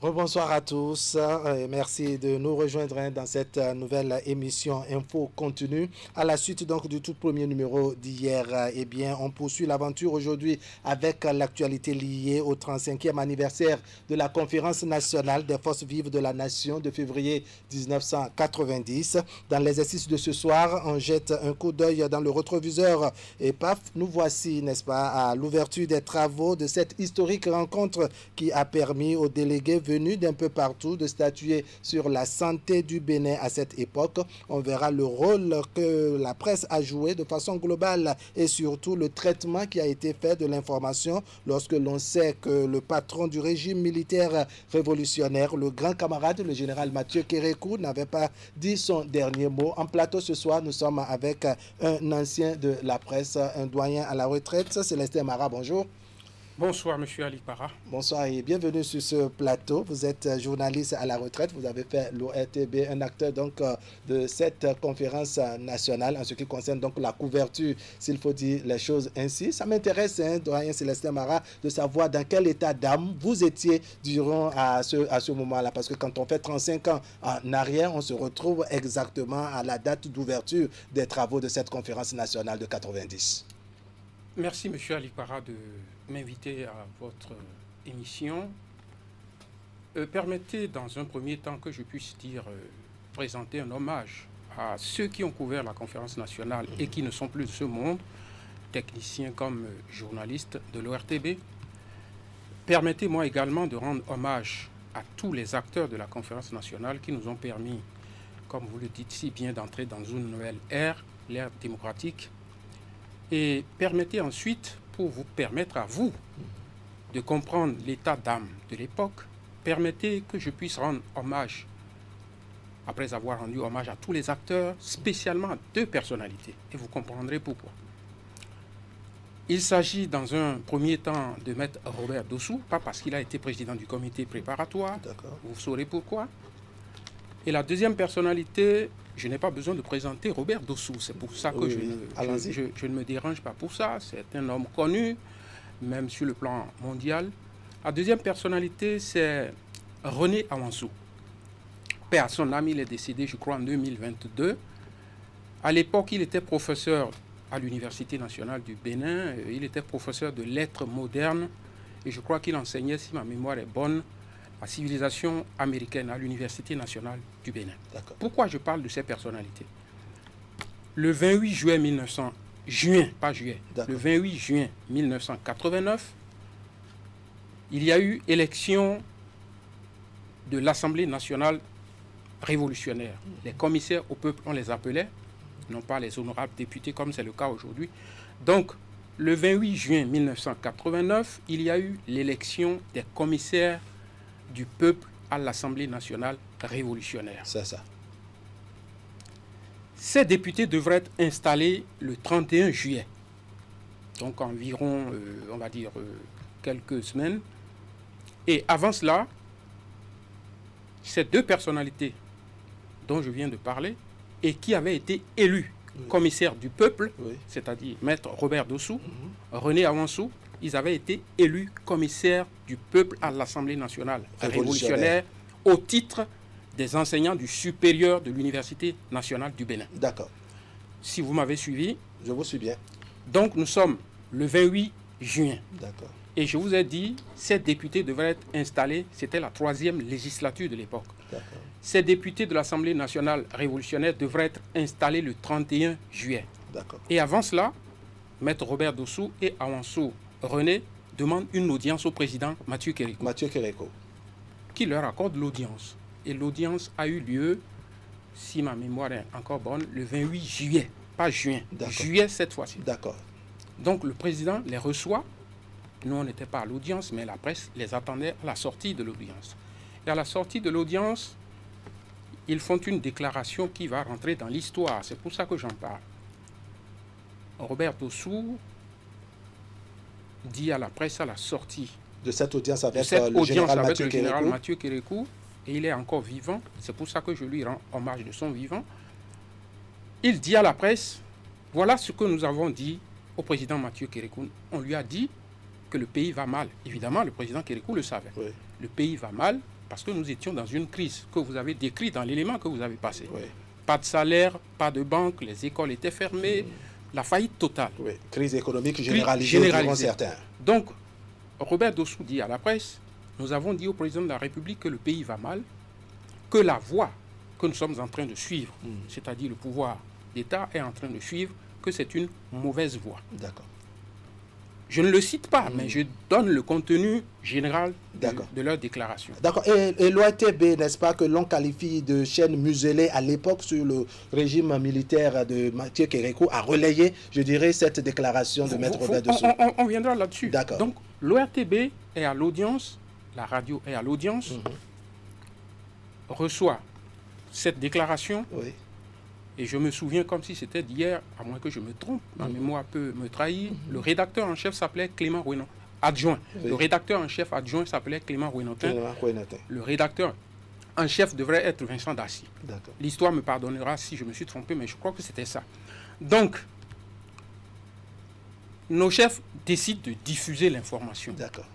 Rebonsoir à tous et merci de nous rejoindre dans cette nouvelle émission Info Continue. À la suite donc du tout premier numéro d'hier, eh bien, on poursuit l'aventure aujourd'hui avec l'actualité liée au 35e anniversaire de la Conférence nationale des forces vives de la nation de février 1990. Dans l'exercice de ce soir, on jette un coup d'œil dans le rétroviseur et paf, nous voici, n'est-ce pas, à l'ouverture des travaux de cette historique rencontre qui a permis aux délégués venus d'un peu partout de statuer sur la santé du Bénin à cette époque. On verra le rôle que la presse a joué de façon globale et surtout le traitement qui a été fait de l'information lorsque l'on sait que le patron du régime militaire révolutionnaire, le grand camarade, le général Mathieu Kérékou, n'avait pas dit son dernier mot. En plateau ce soir, nous sommes avec un ancien de la presse, un doyen à la retraite, Célestin Mara, bonjour. Bonsoir, monsieur Ali Para. Bonsoir et bienvenue sur ce plateau. Vous êtes journaliste à la retraite. Vous avez fait l'ORTB, un acteur donc de cette conférence nationale en ce qui concerne donc la couverture, s'il faut dire les choses ainsi. Ça m'intéresse, hein, doyen Célestin Mara, de savoir dans quel état d'âme vous étiez durant à ce moment-là. Parce que quand on fait 35 ans en arrière, on se retrouve exactement à la date d'ouverture des travaux de cette conférence nationale de 90. Merci, monsieur Ali Para, de m'inviter à votre émission. Permettez dans un premier temps que je puisse présenter un hommage à ceux qui ont couvert la conférence nationale et qui ne sont plus de ce monde, techniciens comme journalistes de l'ORTB. Permettez-moi également de rendre hommage à tous les acteurs de la conférence nationale qui nous ont permis, comme vous le dites si bien, d'entrer dans une nouvelle ère, l'ère démocratique. Et permettez ensuite, pour vous permettre à vous de comprendre l'état d'âme de l'époque, permettez que je puisse rendre hommage, après avoir rendu hommage à tous les acteurs, spécialement à deux personnalités. Et vous comprendrez pourquoi. Il s'agit dans un premier temps de Maître Robert Dossou, pas parce qu'il a été président du comité préparatoire, vous saurez pourquoi. Et la deuxième personnalité, je n'ai pas besoin de présenter Robert Dossou. C'est pour ça que je ne me dérange pas pour ça. C'est un homme connu, même sur le plan mondial. La deuxième personnalité, c'est René Awansou. Père à son âme, il est décédé, je crois, en 2022. À l'époque, il était professeur à l'Université nationale du Bénin. Il était professeur de lettres modernes. Et je crois qu'il enseignait, si ma mémoire est bonne, la civilisation américaine à l'Université nationale du Bénin. Pourquoi je parle de ces personnalités? Le 28 juin 1989, il y a eu élection de l'Assemblée nationale révolutionnaire. Les commissaires au peuple, on les appelait, non pas les honorables députés comme c'est le cas aujourd'hui. Donc, le 28 juin 1989, il y a eu l'élection des commissaires du peuple à l'Assemblée nationale révolutionnaire. C'est ça. Ces députés devraient être installés le 31 juillet. Donc environ, on va dire, quelques semaines. Et avant cela, ces deux personnalités dont je viens de parler et qui avaient été élus commissaires du peuple, c'est-à-dire Maître Robert Dossou, René Awansou, ils avaient été élus commissaires du peuple à l'Assemblée nationale révolutionnaire au titre des enseignants du supérieur de l'Université nationale du Bénin. D'accord. Si vous m'avez suivi. Je vous suis bien. Donc nous sommes le 28 juin. D'accord. Et je vous ai dit, ces députés devraient être installés, c'était la 3e législature de l'époque. Ces députés de l'Assemblée nationale révolutionnaire devraient être installés le 31 juillet. D'accord. Et avant cela, Maître Robert Dossou et Awansou René demandent une audience au président Mathieu Kérékou. Qui leur accorde l'audience. Et l'audience a eu lieu, si ma mémoire est encore bonne, le 28 juillet, pas juin. Juillet cette fois-ci. D'accord. Donc le président les reçoit. Nous, on n'était pas à l'audience, mais la presse les attendait à la sortie de l'audience. Et à la sortie de l'audience, ils font une déclaration qui va rentrer dans l'histoire. C'est pour ça que j'en parle. Robert Dossou dit à la presse à la sortie de cette audience avec le général Mathieu Kérékou, et il est encore vivant, c'est pour ça que je lui rends hommage de son vivant. Il dit à la presse, voilà ce que nous avons dit au président Mathieu Kérékou. On lui a dit que le pays va mal. Évidemment, le président Kérékou le savait. Le pays va mal parce que nous étions dans une crise que vous avez décrite dans l'élément que vous avez passé. Oui. Pas de salaire, pas de banque, les écoles étaient fermées, la faillite totale. Oui. Crise économique généralisée. Diront certains. Donc, Robert Dossou dit à la presse, nous avons dit au président de la République que le pays va mal, que la voie que nous sommes en train de suivre, c'est-à-dire le pouvoir d'État est en train de suivre, que c'est une mauvaise voie. D'accord. Je ne le cite pas, mais je donne le contenu général de leur déclaration. D'accord. Et l'ORTB, n'est-ce pas, que l'on qualifie de chaîne muselée à l'époque sur le régime militaire de Mathieu Kérékou, a relayé, je dirais, cette déclaration de Maître Robert Dossou. On viendra là-dessus. D'accord. Donc, l'ORTB est à l'audience, la radio est à l'audience, reçoit cette déclaration. Oui. Et je me souviens comme si c'était d'hier, à moins que je me trompe, ma mémoire peut me trahir. Le rédacteur en chef s'appelait Clément Rouenot, adjoint. Oui. Le rédacteur en chef adjoint s'appelait Clément Rouenotin. Le rédacteur en chef devrait être Vincent Dassy. L'histoire me pardonnera si je me suis trompé, mais je crois que c'était ça. Donc, nos chefs décident de diffuser l'information. D'accord.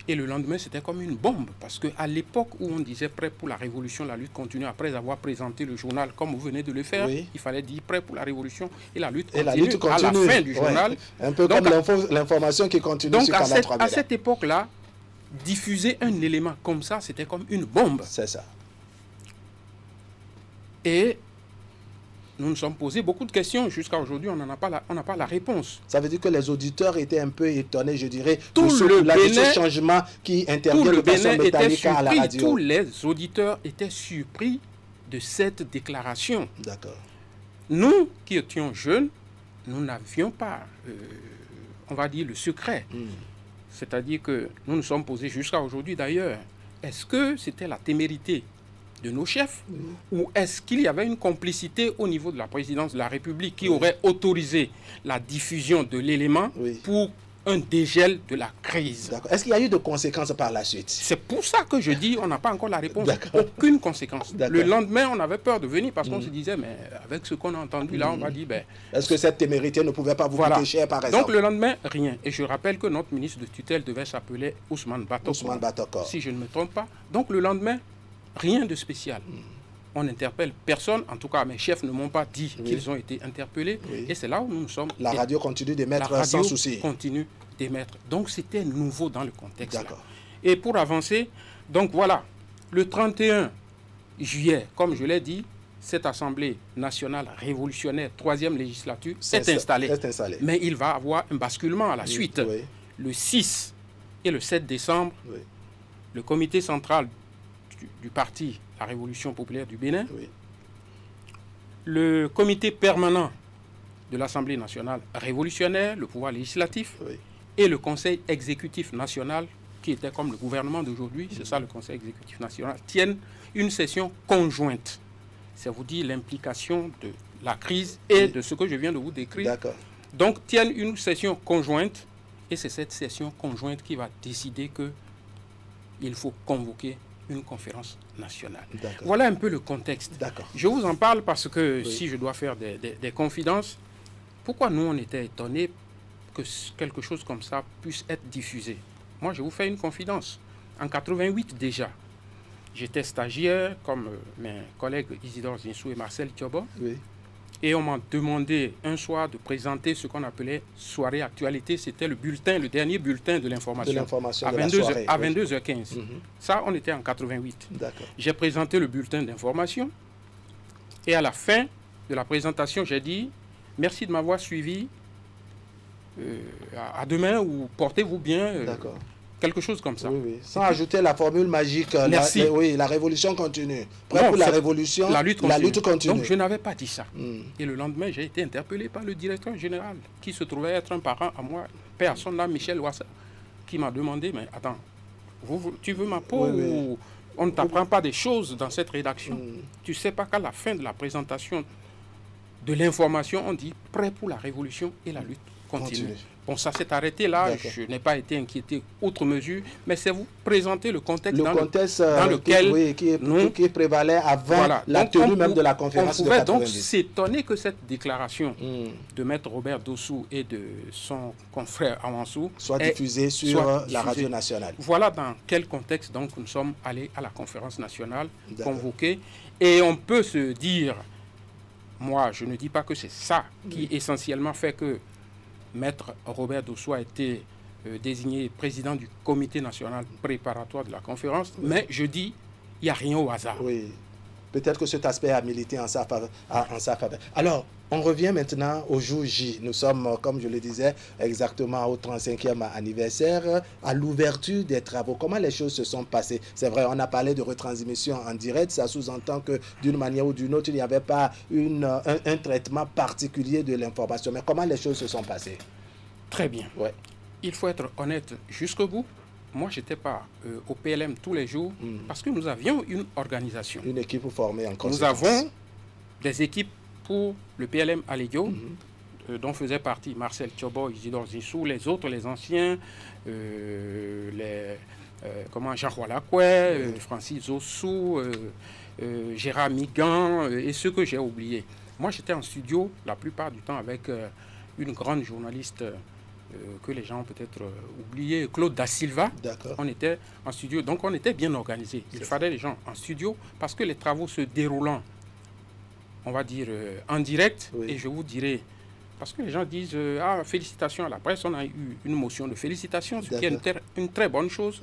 Et le lendemain, c'était comme une bombe, parce qu'à l'époque où on disait prêt pour la révolution, la lutte continue, après avoir présenté le journal comme vous venez de le faire, il fallait dire prêt pour la révolution et la lutte continue, à la fin du journal. Un peu donc, comme l'information qui continue donc sur Canal 3. À cette époque-là, diffuser un élément comme ça, c'était comme une bombe. C'est ça. Et nous nous sommes posé beaucoup de questions. Jusqu'à aujourd'hui, on n'a pas la réponse. Ça veut dire que les auditeurs étaient un peu étonnés, je dirais, tout le ce changement qui intervient de façon métallique à la radio. Tous les auditeurs étaient surpris de cette déclaration. D'accord. Nous, qui étions jeunes, nous n'avions pas, on va dire, le secret. C'est-à-dire que nous nous sommes posés jusqu'à aujourd'hui, d'ailleurs, est-ce que c'était la témérité de nos chefs, ou est-ce qu'il y avait une complicité au niveau de la présidence de la République qui aurait autorisé la diffusion de l'élément pour un dégel de la crise? Est-ce qu'il y a eu de conséquences par la suite? C'est pour ça que je dis on n'a pas encore la réponse. Aucune conséquence. Le lendemain, on avait peur de venir parce qu'on se disait, mais avec ce qu'on a entendu là, on va dire, ben... Est-ce que cette témérité ne pouvait pas vous coûter cher, par exemple? Donc le lendemain, rien. Et je rappelle que notre ministre de tutelle devait s'appeler Ousmane Batokor. Si je ne me trompe pas. Donc le lendemain, rien de spécial. On n'interpelle personne, en tout cas mes chefs ne m'ont pas dit qu'ils ont été interpellés. Et c'est là où nous sommes. La radio continue d'émettre sans souci. La radio continue d'émettre. Donc c'était nouveau dans le contexte. Et pour avancer, donc voilà, le 31 juillet, comme je l'ai dit, cette Assemblée nationale révolutionnaire, 3e législature, est installée. Mais il va y avoir un basculement à la suite. Le 6 et le 7 décembre, le comité central du parti La Révolution populaire du Bénin, le comité permanent de l'Assemblée nationale révolutionnaire, le pouvoir législatif, et le conseil exécutif national, qui était comme le gouvernement d'aujourd'hui, c'est ça le conseil exécutif national, tiennent une session conjointe. Ça vous dit l'implication de la crise et de ce que je viens de vous décrire. Donc tiennent une session conjointe, et c'est cette session conjointe qui va décider qu'il faut convoquer une conférence nationale. Voilà un peu le contexte. Je vous en parle parce que si je dois faire des confidences, pourquoi nous on était étonnés que quelque chose comme ça puisse être diffusé? Moi je vous fais une confidence. En 88 déjà, j'étais stagiaire comme mes collègues Isidore Zinsou et Marcel Thiobo. Et on m'a demandé un soir de présenter ce qu'on appelait soirée actualité. C'était le bulletin, le dernier bulletin de l'information. À 22h15. Ça, on était en 88. J'ai présenté le bulletin d'information. Et à la fin de la présentation, j'ai dit « Merci de m'avoir suivi. À demain ou portez-vous bien. » Quelque chose comme ça. Sans ajouter la formule magique. Merci. La révolution continue. Prêt pour la révolution, la lutte continue. Donc je n'avais pas dit ça. Et le lendemain, j'ai été interpellé par le directeur général, qui se trouvait être un parent à moi, père à son âme, Michel Ouassa, qui m'a demandé, mais attends, tu veux ma peau ou on ne t'apprend pas des choses dans cette rédaction? Tu ne sais pas qu'à la fin de la présentation de l'information, on dit prêt pour la révolution et la lutte continue. Bon, ça s'est arrêté là, je n'ai pas été inquiété outre mesure, mais c'est vous présenter le contexte, dans lequel qui prévalait avant la tenue même de la conférence de 90. On pouvait donc s'étonner que cette déclaration de Maître Robert Dossou et de son confrère Amansou soit diffusée sur la radio nationale. Voilà dans quel contexte donc nous sommes allés à la conférence nationale convoquée. Et on peut se dire, moi je ne dis pas que c'est ça qui essentiellement fait que Maître Robert Dossou a été désigné président du comité national préparatoire de la conférence, mais je dis, il n'y a rien au hasard. Oui, peut-être que cet aspect a milité en sa faveur. Alors, on revient maintenant au jour J. Nous sommes, comme je le disais, exactement au 35e anniversaire, à l'ouverture des travaux. Comment les choses se sont passées? C'est vrai, on a parlé de retransmission en direct. Ça sous-entend que d'une manière ou d'une autre, il n'y avait pas un traitement particulier de l'information. Mais comment les choses se sont passées? Très bien. Ouais. Il faut être honnête jusqu'au bout. Moi, je n'étais pas au PLM tous les jours parce que nous avions une organisation. Une équipe formée en conséquence. Nous avons des équipes pour le PLM Alédio, dont faisait partie Marcel Tchobo, Isidore Zissou, les autres, les anciens, Jean Roilacoué, Francis Ossou, Gérard Migan et ceux que j'ai oubliés. Moi, j'étais en studio la plupart du temps avec une grande journaliste que les gens ont peut-être oublié, Claude Da Silva. On était en studio, donc on était bien organisé. Il fallait les gens en studio parce que les travaux se déroulant, on va dire, en direct, et je vous dirai, parce que les gens disent, félicitations à la presse, on a eu une motion de félicitations, ce qui est une très bonne chose,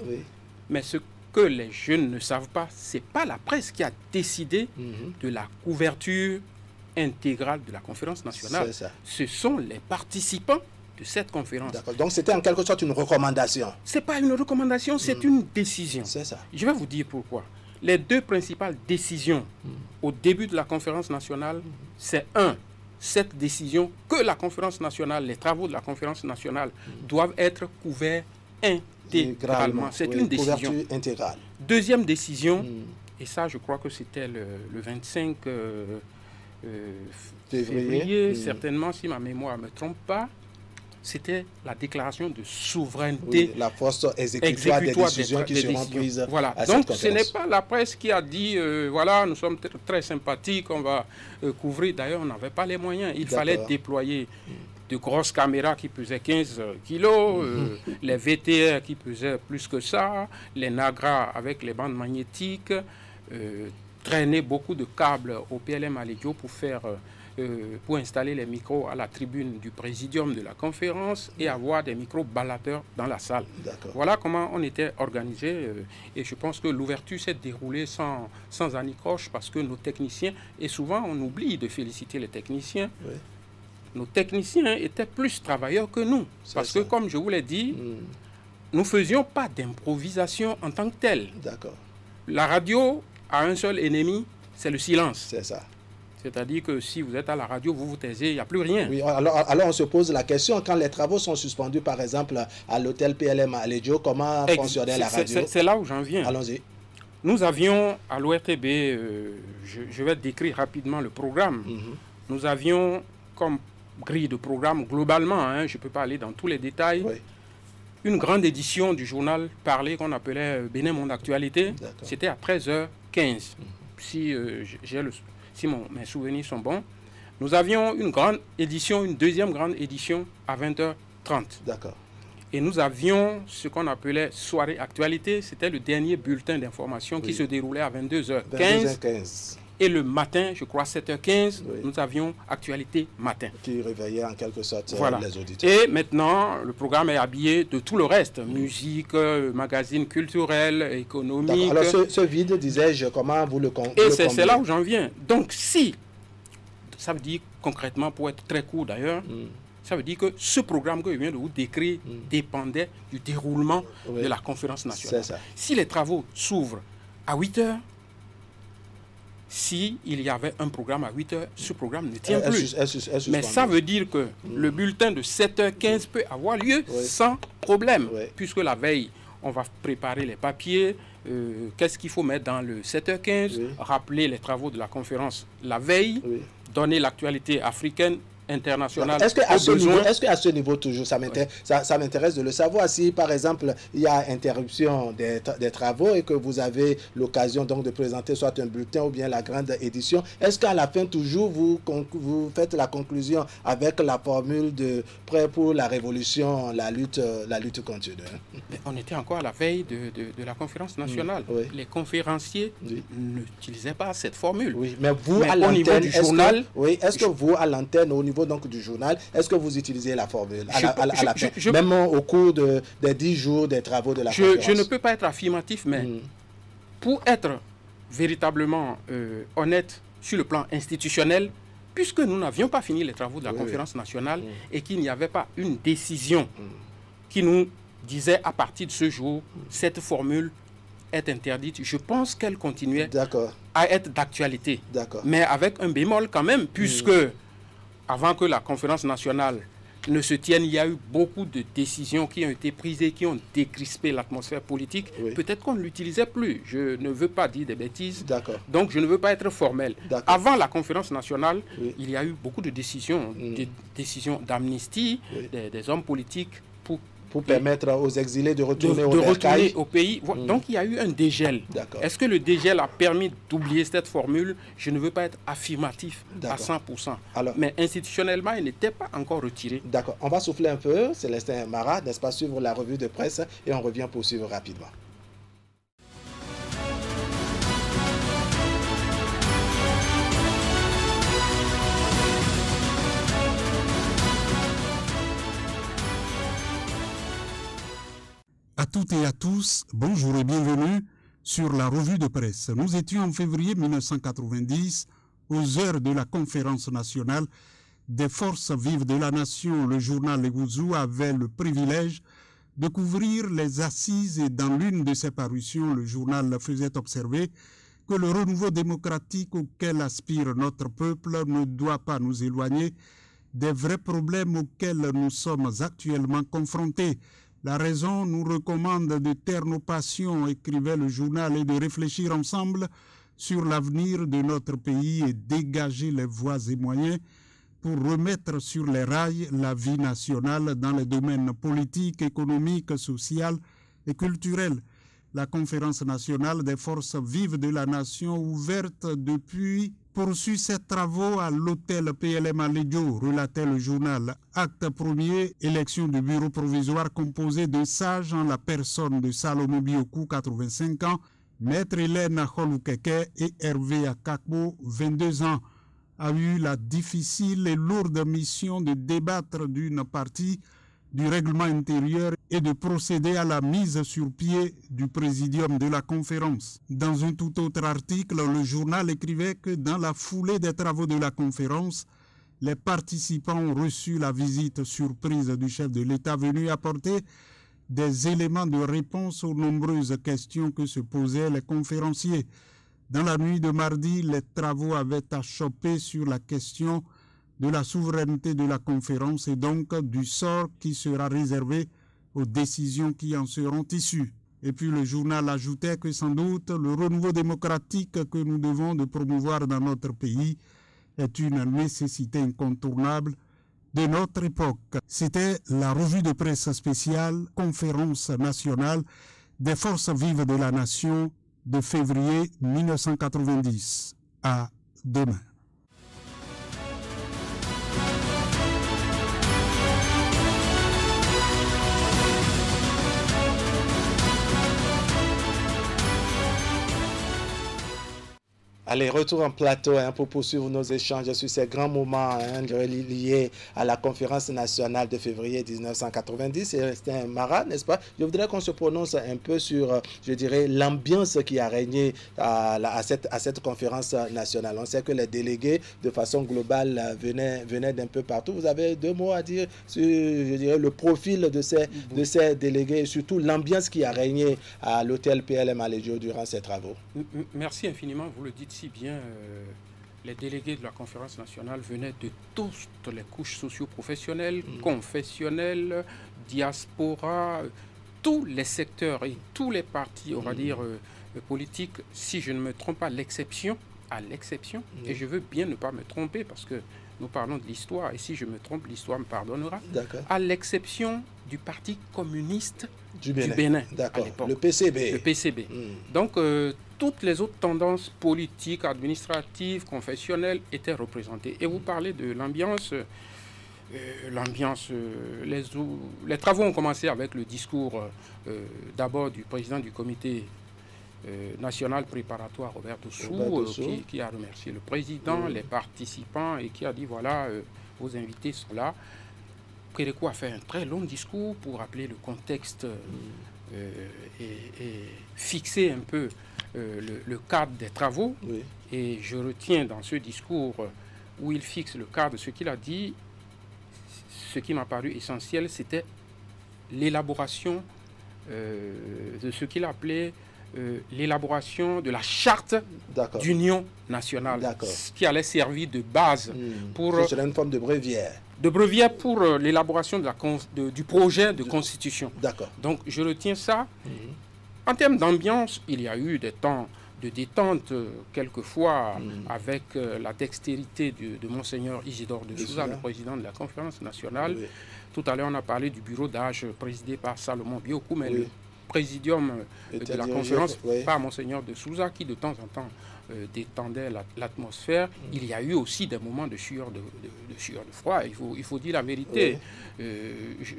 mais ce que les jeunes ne savent pas, c'est pas la presse qui a décidé de la couverture intégrale de la conférence nationale. Ce sont les participants de cette conférence. Donc c'était en quelque sorte une recommandation. C'est pas une recommandation, c'est une décision. C'est ça. Je vais vous dire pourquoi. Les deux principales décisions au début de la conférence nationale, c'est cette décision que la conférence nationale, les travaux de la conférence nationale doivent être couverts intégralement. C'est une décision. Couverture intégrale. Deuxième décision, et ça je crois que c'était le 25 février, certainement si ma mémoire ne me trompe pas, c'était la déclaration de souveraineté. La force exécutoire des décisions qui seront prises. Voilà. Donc ce n'est pas la presse qui a dit, voilà, nous sommes très sympathiques, on va couvrir. D'ailleurs, on n'avait pas les moyens. Il fallait déployer de grosses caméras qui pesaient 15 kilos, les VTR qui pesaient plus que ça, les Nagra avec les bandes magnétiques, traîner beaucoup de câbles au PLM Alédio pour installer les micros à la tribune du présidium de la conférence et avoir des micros baladeurs dans la salle. Voilà comment on était organisé et je pense que l'ouverture s'est déroulée sans anicroche parce que nos techniciens, et souvent on oublie de féliciter les techniciens, nos techniciens étaient plus travailleurs que nous. Parce que comme je vous l'ai dit, nous ne faisions pas d'improvisation en tant que telle. La radio a un seul ennemi, c'est le silence. C'est ça. C'est-à-dire que si vous êtes à la radio, vous vous taisez, il n'y a plus rien. Oui, alors on se pose la question, quand les travaux sont suspendus, par exemple, à l'hôtel PLM à Alédio, comment fonctionnait la radio? C'est là où j'en viens. Allons-y. Nous avions à l'ORTB, je vais décrire rapidement le programme. Nous avions comme grille de programme, globalement, je ne peux pas aller dans tous les détails, une grande édition du journal parlé qu'on appelait Bénin Monde Actualité. C'était à 13h15. Si mes souvenirs sont bons, nous avions une grande édition, une deuxième grande édition à 20h30. Et nous avions ce qu'on appelait soirée actualité. C'était le dernier bulletin d'information qui se déroulait à 22h15. Et le matin, je crois 7h15, nous avions actualité matin. Qui réveillait en quelque sorte les auditeurs. Et maintenant, le programme est habillé de tout le reste. Musique, magazines culturels, économiques. Alors ce vide, disais-je, comment vous le comprenez? Et c'est là où j'en viens. Donc si, ça veut dire concrètement, pour être très court d'ailleurs, ça veut dire que ce programme que je viens de vous décrire dépendait du déroulement de la conférence nationale. Si les travaux s'ouvrent à 8h, s'il y avait un programme à 8h, ce programme ne tient plus. Mais ça veut dire que le bulletin de 7h15 peut avoir lieu sans problème, puisque la veille, on va préparer les papiers, qu'est-ce qu'il faut mettre dans le 7h15, rappeler les travaux de la conférence la veille, donner l'actualité africaine, internationale. Est-ce qu'à ce niveau toujours, ça m'intéresse de le savoir, si par exemple il y a interruption des travaux et que vous avez l'occasion donc de présenter soit un bulletin ou bien la grande édition, est-ce qu'à la fin toujours vous faites la conclusion avec la formule de prêt pour la révolution, la lutte continue? Mais on était encore à la veille de la conférence nationale. Oui. Les conférenciers n'utilisaient pas cette formule. Oui, mais vous, à au niveau du journal... Est-ce que vous, à l'antenne, au niveau donc du journal, est-ce que vous utilisez la formule à la fin, même au cours des 10 jours des travaux de la conférence? Je ne peux pas être affirmatif, mais pour être véritablement honnête sur le plan institutionnel, puisque nous n'avions pas fini les travaux de la conférence nationale et qu'il n'y avait pas une décision qui nous disait à partir de ce jour, cette formule est interdite, je pense qu'elle continuait à être d'actualité. Mais avec un bémol quand même, puisque avant que la conférence nationale ne se tienne, il y a eu beaucoup de décisions qui ont été prises et qui ont décrispé l'atmosphère politique. Peut-être qu'on ne l'utilisait plus. Je ne veux pas dire des bêtises. Donc je ne veux pas être formel. Avant la conférence nationale, il y a eu beaucoup de décisions, des décisions d'amnistie des hommes politiques pour permettre aux exilés de retourner au pays. Donc il y a eu un dégel. Est-ce que le dégel a permis d'oublier cette formule? Je ne veux pas être affirmatif à 100%. Alors, mais institutionnellement, il n'était pas encore retiré. D'accord. On va souffler un peu, Célestin Marat, n'est-ce pas, suivre la revue de presse et on revient poursuivre rapidement. À toutes et à tous, bonjour et bienvenue sur la revue de presse. Nous étions en février 1990, aux heures de la conférence nationale des forces vives de la nation. Le journal L'égouzou avait le privilège de couvrir les assises et dans l'une de ses parutions, le journal faisait observer que le renouveau démocratique auquel aspire notre peuple ne doit pas nous éloigner des vrais problèmes auxquels nous sommes actuellement confrontés. La raison nous recommande de taire nos passions, écrivait le journal, et de réfléchir ensemble sur l'avenir de notre pays et dégager les voies et moyens pour remettre sur les rails la vie nationale dans les domaines politiques, économiques, social et culturels. La conférence nationale des forces vives de la nation, ouverte depuis, poursuit ses travaux à l'hôtel PLM à Lédio, relatait le journal. Acte premier, élection du bureau provisoire composé de sages en la personne de Salomon Biokou, 85 ans, Maître Hélène Holoukeke et Hervé Akakbo, 22 ans, a eu la difficile et lourde mission de débattre d'une partie du règlement intérieur et de procéder à la mise sur pied du présidium de la conférence. Dans un tout autre article, le journal écrivait que dans la foulée des travaux de la conférence, les participants ont reçu la visite surprise du chef de l'État venu apporter des éléments de réponse aux nombreuses questions que se posaient les conférenciers. Dans la nuit de mardi, les travaux avaient achoppé sur la question de la souveraineté de la conférence et donc du sort qui sera réservé aux décisions qui en seront issues. Et puis le journal ajoutait que sans doute le renouveau démocratique que nous devons de promouvoir dans notre pays est une nécessité incontournable de notre époque. C'était la revue de presse spéciale Conférence nationale des forces vives de la nation de février 1990. À demain. Allez, retour en plateau pour poursuivre nos échanges sur ces grands moments liés à la conférence nationale de février 1990. C'était un Marat, n'est-ce pas? Je voudrais qu'on se prononce un peu sur, je dirais, l'ambiance qui a régné à cette conférence nationale. On sait que les délégués, de façon globale, venaient d'un peu partout. Vous avez 2 mots à dire sur, je dirais, le profil de ces délégués et surtout l'ambiance qui a régné à l'hôtel PLM à Lédio durant ces travaux. Merci infiniment, vous le dites si bien. Les délégués de la conférence nationale venaient de toutes les couches socio-professionnelles, confessionnelles, diaspora, tous les secteurs et tous les partis, on va dire, politiques. Si je ne me trompe pas, l'exception à l'exception, et je veux bien ne pas me tromper parce que nous parlons de l'histoire, et si je me trompe, l'histoire me pardonnera, à l'exception du Parti communiste du Bénin D'accord, le PCB. Le PCB. Donc, toutes les autres tendances politiques, administratives, confessionnelles étaient représentées. Et vous parlez de l'ambiance. Les travaux ont commencé avec le discours d'abord du président du comité national préparatoire, Robert Dossou, qui a remercié le président, les participants et qui a dit voilà, vos invités sont là. Kérékou a fait un très long discours pour rappeler le contexte et fixer un peu le cadre des travaux. Et je retiens dans ce discours où il fixe le cadre, ce qu'il a dit, ce qui m'a paru essentiel, c'était l'élaboration de ce qu'il appelait l'élaboration de la charte d'union nationale, qui allait servir de base pour... C'est une forme de bréviaire. De bréviaire pour l'élaboration du projet de constitution. Donc je retiens ça. En termes d'ambiance, il y a eu des temps de détente, quelquefois, avec la dextérité de Monseigneur Isidore de Souza, le président de la conférence nationale. Tout à l'heure, on a parlé du bureau d'âge présidé par Salomon Biokou, mais le présidium de la conférence par Monseigneur de Souza, qui de temps en temps détendait l'atmosphère. Il y a eu aussi des moments de sueur de froid. Il faut dire la vérité.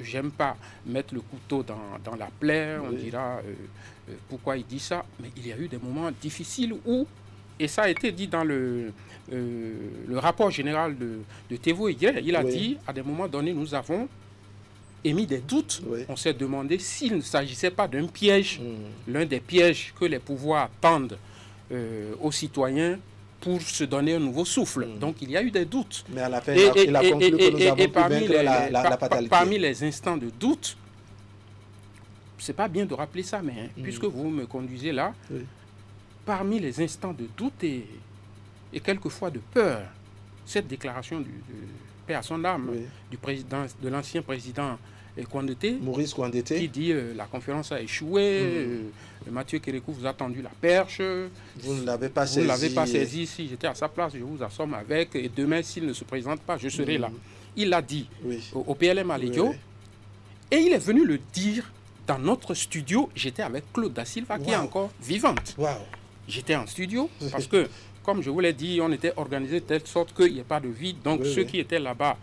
J'aime pas mettre le couteau dans la plaie. On dira pourquoi il dit ça. Mais il y a eu des moments difficiles où, et ça a été dit dans le rapport général de Thévo hier, il a dit, à des moments donnés, nous avons émis des doutes. On s'est demandé s'il ne s'agissait pas d'un piège, l'un des pièges que les pouvoirs tendent aux citoyens pour se donner un nouveau souffle. Donc il y a eu des doutes. Mais à la fin, il a conclu que nous avons pu vaincre la fatalité. Parmi les instants de doute, c'est pas bien de rappeler ça, mais puisque vous me conduisez là, parmi les instants de doute et quelquefois de peur, cette déclaration de paix à son âme de l'ancien président Kouandété, Maurice Kouandété, qui dit la conférence a échoué, Mathieu Kérékou vous a tendu la perche, vous ne l'avez pas saisi. Si j'étais à sa place, je vous assomme avec, et demain s'il ne se présente pas, je serai là. Il l'a dit au PLM à Lédio, et il est venu le dire dans notre studio. J'étais avec Claude Da Silva, qui est encore vivante. J'étais en studio parce que, comme je vous l'ai dit, on était organisé de telle sorte qu'il n'y ait pas de vide. Donc ceux qui étaient là-bas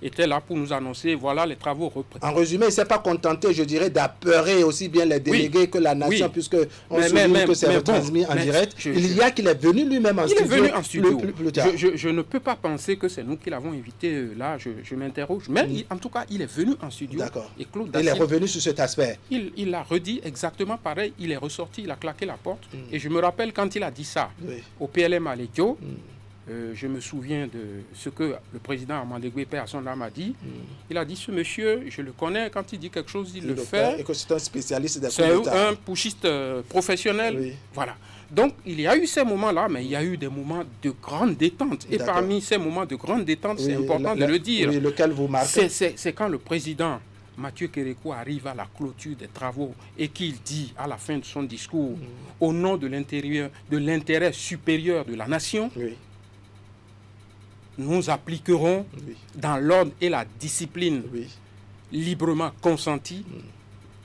étaient là pour nous annoncer, voilà, les travaux reprennent. En résumé, il ne s'est pas contenté, je dirais, d'apeurer aussi bien les délégués que la nation, puisque on se souvient que c'est retransmis en direct. Il y a qu'il est venu lui-même en studio. Il est venu en studio. Plus tard. Je ne peux pas penser que c'est nous qui l'avons invité là, je m'interroge. Mais en tout cas, il est venu en studio. Et Claude Da Silva, il est revenu sur cet aspect. Il l'a redit exactement pareil. Il est ressorti, il a claqué la porte. Et je me rappelle quand il a dit ça au PLM à Lédio. Je me souviens de ce que le président Amandegwe, paix à son âme, a dit. Il a dit, ce monsieur, je le connais, quand il dit quelque chose, il le fait. Et que c'est un spécialiste des C'est un putschiste professionnel. Voilà. Donc, il y a eu ces moments-là, mais il y a eu des moments de grande détente. Et parmi ces moments de grande détente, c'est important de le dire. Lequel vous marquez? C'est quand le président Mathieu Kérékou arrive à la clôture des travaux et qu'il dit à la fin de son discours, au nom de l'intérêt supérieur de la nation, nous appliquerons dans l'ordre et la discipline librement consentie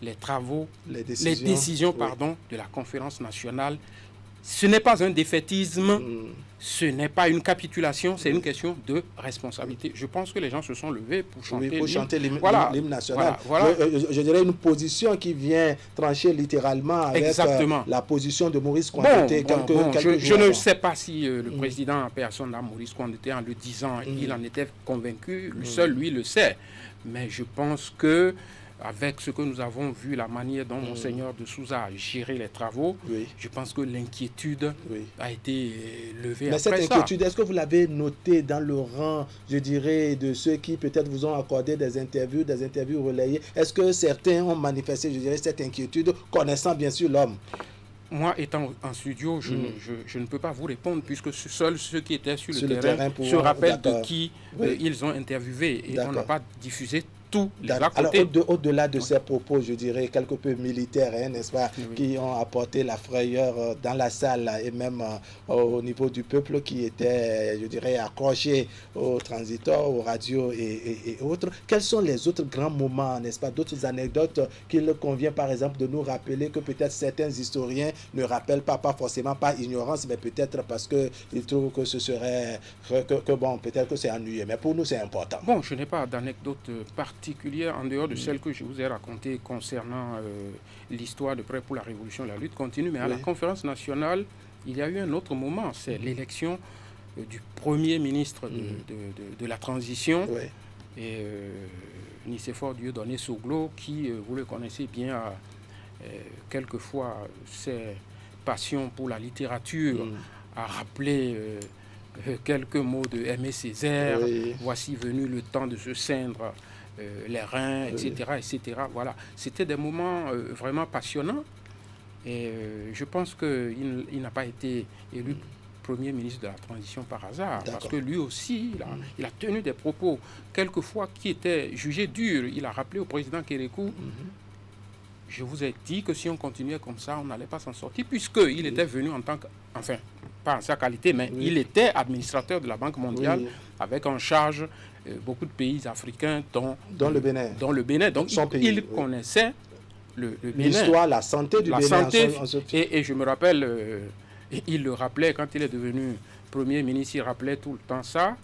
les travaux, les décisions de la conférence nationale. Ce n'est pas un défaitisme, ce n'est pas une capitulation, c'est une question de responsabilité. Je pense que les gens se sont levés pour chanter l'hymne national. Je dirais une position qui vient trancher littéralement avec la position de Maurice Kouandété. Je ne sais pas si le président, personne à Maurice Kouandété, en le disant, il en était convaincu, seul lui le sait. Mais je pense que avec ce que nous avons vu, la manière dont Monseigneur de Souza a géré les travaux, je pense que l'inquiétude a été levée. Mais cette inquiétude, est-ce que vous l'avez notée dans le rang, je dirais, de ceux qui peut-être vous ont accordé des interviews relayées? Est-ce que certains ont manifesté, je dirais, cette inquiétude, connaissant bien sûr l'homme? Moi, étant en studio, je ne peux pas vous répondre, puisque seuls ceux qui étaient sur le terrain se rappellent de qui ils ont interviewé. Et on n'a pas diffusé tous les à côté. Alors, au-delà de ces propos, je dirais, quelque peu militaires, hein, n'est-ce pas, qui ont apporté la frayeur dans la salle et même au niveau du peuple qui était, je dirais, accroché aux transitors, aux radios et autres. Quels sont les autres grands moments, n'est-ce pas, d'autres anecdotes qu'il convient, par exemple, de nous rappeler que peut-être certains historiens ne rappellent pas forcément par ignorance, mais peut-être parce qu'ils trouvent que ce serait, bon, peut-être que c'est ennuyeux. Mais pour nous, c'est important. Bon, je n'ai pas d'anecdote particulière en dehors de celle que je vous ai racontée concernant l'histoire de Prêt pour la Révolution. La lutte continue, mais à la conférence nationale, il y a eu un autre moment, c'est l'élection du premier ministre de la transition, et Nicéphore Dieudonné Soglo, qui, vous le connaissez bien, a quelquefois ses passions pour la littérature, a rappelé quelques mots de Aimé Césaire, voici venu le temps de se ceindre les reins, etc., etc. Voilà, c'était des moments vraiment passionnants, et je pense qu'il n'a pas été élu Premier ministre de la Transition par hasard, parce que lui aussi, il a tenu des propos, quelquefois, qui étaient jugés durs. Il a rappelé au président Kérékou, je vous ai dit que si on continuait comme ça, on n'allait pas s'en sortir, puisqu'il était venu en tant que, enfin, pas en sa qualité, mais il était administrateur de la Banque mondiale, avec en charge beaucoup de pays africains, dont le Bénin. Donc, il connaissait le Bénin. L'histoire, la santé du Bénin. Et je me rappelle, il le rappelait quand il est devenu Premier ministre, il rappelait tout le temps ça.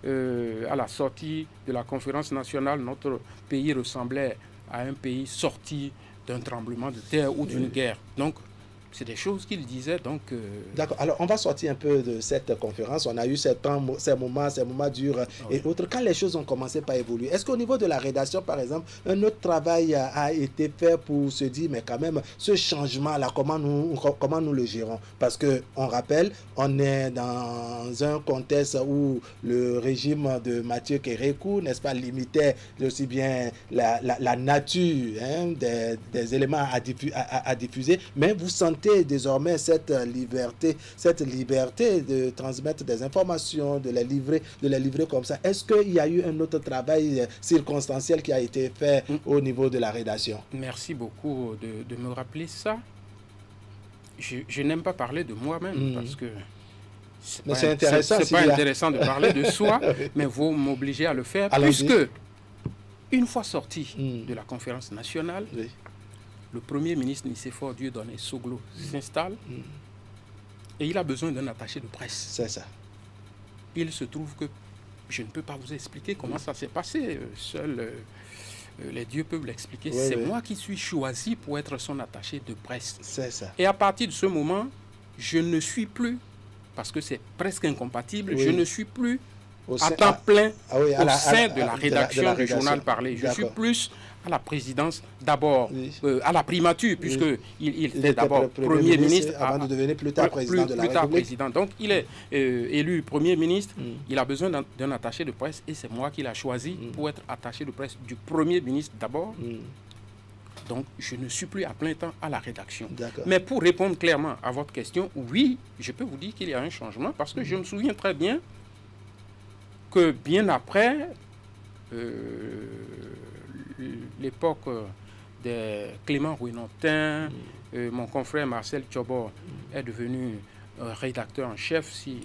À la sortie de la conférence nationale, notre pays ressemblait à un pays sorti d'un tremblement de terre ou d'une guerre. Donc, c'est des choses qu'il disait. D'accord. Alors, on va sortir un peu de cette conférence. On a eu ces moments durs et autres. Quand les choses ont commencé par évoluer, est-ce qu'au niveau de la rédaction, par exemple, un autre travail a été fait pour se dire, mais quand même, ce changement-là, comment nous le gérons? Parce qu'on rappelle, on est dans un contexte où le régime de Mathieu Kérékou, n'est-ce pas, limitait aussi bien la nature des éléments à diffuser, mais vous sentez désormais cette liberté de transmettre des informations, de les livrer comme ça. Est-ce qu'il y a eu un autre travail circonstanciel qui a été fait au niveau de la rédaction? Merci beaucoup de me rappeler ça. Je n'aime pas parler de moi-même parce que c'est intéressant. C'est pas intéressant de parler de soi, mais vous m'obligez à le faire, puisque une fois sorti de la conférence nationale, le Premier ministre Nicéphore Dieudonné Soglo s'installe et il a besoin d'un attaché de presse. C'est ça. Il se trouve que je ne peux pas vous expliquer comment ça s'est passé. Seuls les dieux peuvent l'expliquer. C'est moi qui suis choisi pour être son attaché de presse. C'est ça. Et à partir de ce moment, je ne suis plus, parce que c'est presque incompatible, je ne suis plus à temps plein au sein de la rédaction du journal parlé. Je suis plus à la présidence d'abord, à la primature, puisqu'il était d'abord Premier ministre, avant de devenir plus tard président de la République. Donc il est élu Premier ministre, il a besoin d'un attaché de presse, et c'est moi qui l'ai choisi pour être attaché de presse du Premier ministre d'abord. Donc je ne suis plus à plein temps à la rédaction. Mais pour répondre clairement à votre question, oui, je peux vous dire qu'il y a un changement, parce que je me souviens très bien que bien après l'époque de Clément Ruinontin, mon confrère Marcel Tchobor est devenu rédacteur en chef, si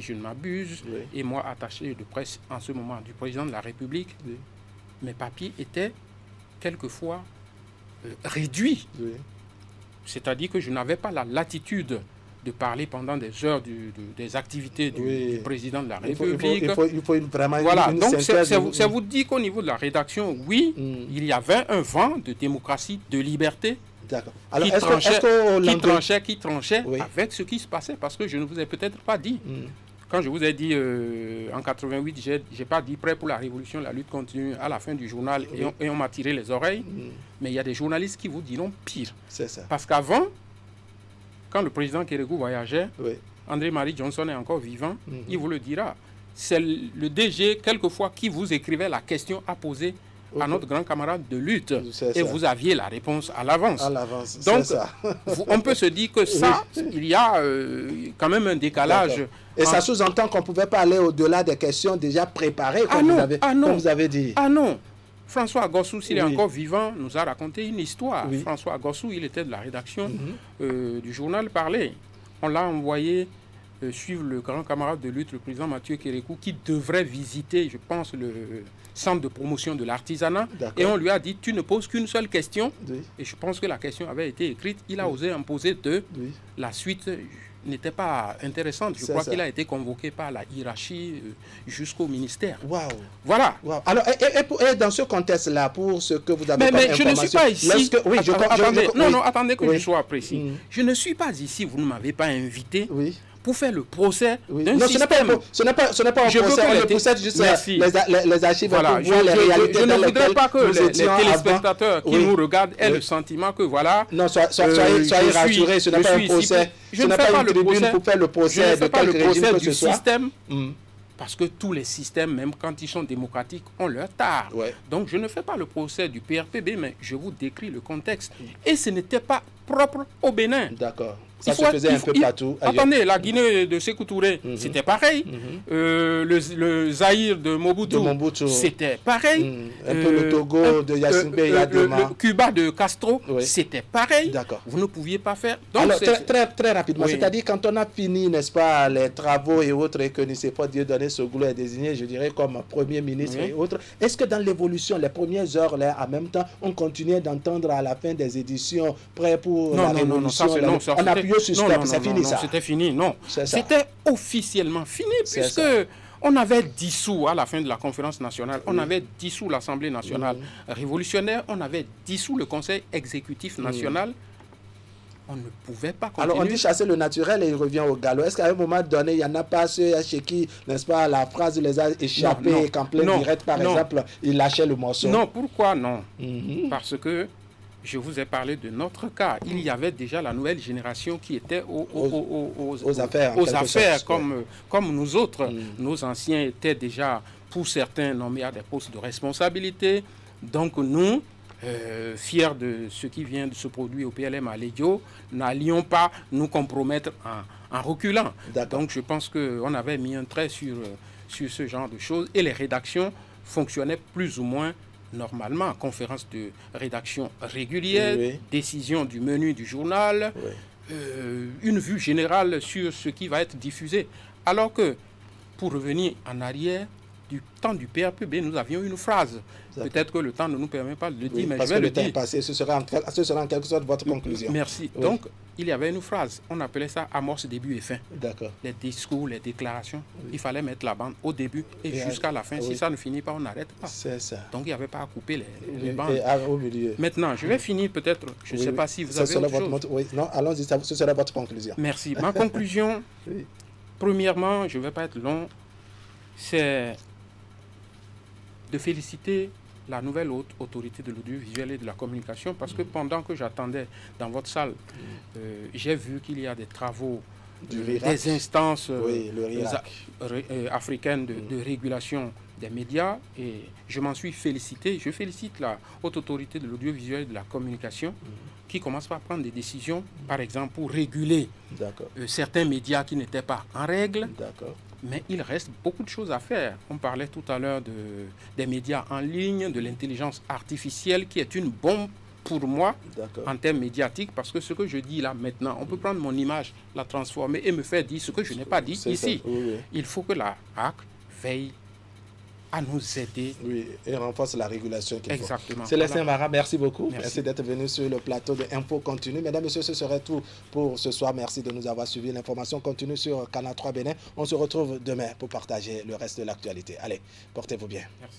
je ne m'abuse, et moi attaché de presse en ce moment du président de la République. Mes papiers étaient quelquefois réduits. C'est-à-dire que je n'avais pas la latitude de parler pendant des heures des activités du président de la République. Il faut vraiment donc ça vous dit qu'au niveau de la rédaction, oui, il y avait un vent de démocratie, de liberté, qui tranchait avec ce qui se passait, parce que je ne vous ai peut-être pas dit. Quand je vous ai dit en 88, je n'ai pas dit prêt pour la révolution, la lutte continue à la fin du journal, et on m'a tiré les oreilles. Mais il y a des journalistes qui vous diront pire. C'est ça. Parce qu'avant, quand le président Kérékou voyageait, André-Marie Johnson est encore vivant, il vous le dira. C'est le DG, quelquefois, qui vous écrivait la question à poser à notre grand camarade de lutte. Et vous aviez la réponse à l'avance. Donc, on peut se dire que ça, il y a quand même un décalage. Et ça sous-entend qu'on ne pouvait pas aller au-delà des questions déjà préparées, comme vous avez dit. Ah non. François Gossou, s'il est Oui. encore vivant, nous a raconté une histoire. Oui. François Gossou, il était de la rédaction du journal Parler. On l'a envoyé suivre le grand camarade de lutte, le président Mathieu Kérékou, qui devrait visiter, je pense, le centre de promotion de l'artisanat. Et on lui a dit, tu ne poses qu'une seule question. Oui. Et je pense que la question avait été écrite. Il a osé en poser deux. Oui. La suite n'était pas intéressante. Je crois qu'il a été convoqué par la hiérarchie jusqu'au ministère. Waouh. Voilà. Wow. Alors, et dans ce contexte-là, pour ce que vous avez mais je ne suis pas ici. Oui, attendez que je sois précis. Je ne suis pas ici. Vous ne m'avez pas invité. Oui. Pour faire le procès d'un système. Ce n'est pas un procès, on possède juste les archives voilà. pour voir les réalités. Je ne voudrais pas que les téléspectateurs qui nous regardent aient le sentiment que voilà... Non, soyez rassurés, ce n'est pas un procès. Ce n'est pas une tribune pour faire le procès de quelque régime que ce soit. Système, parce que tous les systèmes, même quand ils sont démocratiques, ont leur tard. Ouais. Donc je ne fais pas le procès du PRPB, mais je vous décris le contexte. Et ce n'était pas propre au Bénin. D'accord. Ça se faisait un peu partout. Attendez, la Guinée de Sékou Touré, c'était pareil. Le Zaïre de Mobutu, c'était pareil. Un peu le Togo de Yassine Bey, le Cuba de Castro, c'était pareil. Vous ne pouviez pas faire. Donc, alors, très rapidement, c'est-à-dire quand on a fini, n'est-ce pas, les travaux et autres, et que Nicéphore Dieudonné Soglo est désigné, je dirais, comme Premier ministre et autres, est-ce que dans l'évolution, les premières heures, là, en même temps, on continuait d'entendre à la fin des éditions, prêt pour la révolution, on appuyait sur stop, c'est fini ça? C'était fini, non. C'était officiellement fini, puisque on avait dissous, à la fin de la conférence nationale, on avait dissous l'Assemblée nationale révolutionnaire, on avait dissous le Conseil exécutif national. On ne pouvait pas continuer. Alors on dit chasser le naturel et il revient au galop. Est-ce qu'à un moment donné, il n'y en a pas ceux chez qui, n'est-ce pas, la phrase les a échappés et qu'en plein direct, par exemple, il lâchait le morceau? Non, pourquoi non? Parce que je vous ai parlé de notre cas. Il y avait déjà la nouvelle génération qui était aux affaires comme nous autres. Nos anciens étaient déjà, pour certains, nommés à des postes de responsabilité. Donc nous, fiers de ce qui vient de se produire au PLM à Lédio, n'allions pas nous compromettre en reculant. Donc je pense qu'on avait mis un trait sur ce genre de choses et les rédactions fonctionnaient plus ou moins normalement. Conférence de rédaction régulière, décision du menu du journal, une vue générale sur ce qui va être diffusé. Alors que, pour revenir en arrière, du temps du PRPB, nous avions une phrase. Peut-être que le temps ne nous permet pas de le dire, mais je vais le dire. Parce que le temps est passé, ce sera en quelque sorte votre conclusion. Merci. Donc, il y avait une phrase, on appelait ça amorce, début et fin. D'accord. Les discours, les déclarations, il fallait mettre la bande au début et jusqu'à la fin. Si ça ne finit pas, on n'arrête pas. C'est ça. Donc, il n'y avait pas à couper les bandes. Au milieu. Maintenant, je vais finir peut-être, je ne sais pas si vous avez autre chose. Non, allons-y, ce sera votre conclusion. Merci. Ma conclusion, premièrement, je ne vais pas être long, c'est de féliciter la nouvelle haute autorité de l'audiovisuel et de la communication, parce que pendant que j'attendais dans votre salle, j'ai vu qu'il y a des travaux des instances africaines de régulation des médias, et je m'en suis félicité. Je félicite la haute autorité de l'audiovisuel et de la communication qui commence par prendre des décisions, par exemple pour réguler certains médias qui n'étaient pas en règle. Mais il reste beaucoup de choses à faire. On parlait tout à l'heure des médias en ligne, de l'intelligence artificielle qui est une bombe pour moi en termes médiatiques, parce que ce que je dis là maintenant, on peut prendre mon image, la transformer et me faire dire ce que je n'ai pas dit ici. Il faut que la HAC veille à nous aider. Oui, et renforce la régulation qu'il faut. Exactement. Célestin Mara, merci beaucoup. Merci d'être venu sur le plateau de Info Continue. Mesdames et messieurs, ce serait tout pour ce soir. Merci de nous avoir suivi. L'information continue sur Canal 3 Bénin. On se retrouve demain pour partager le reste de l'actualité. Allez, portez-vous bien. Merci.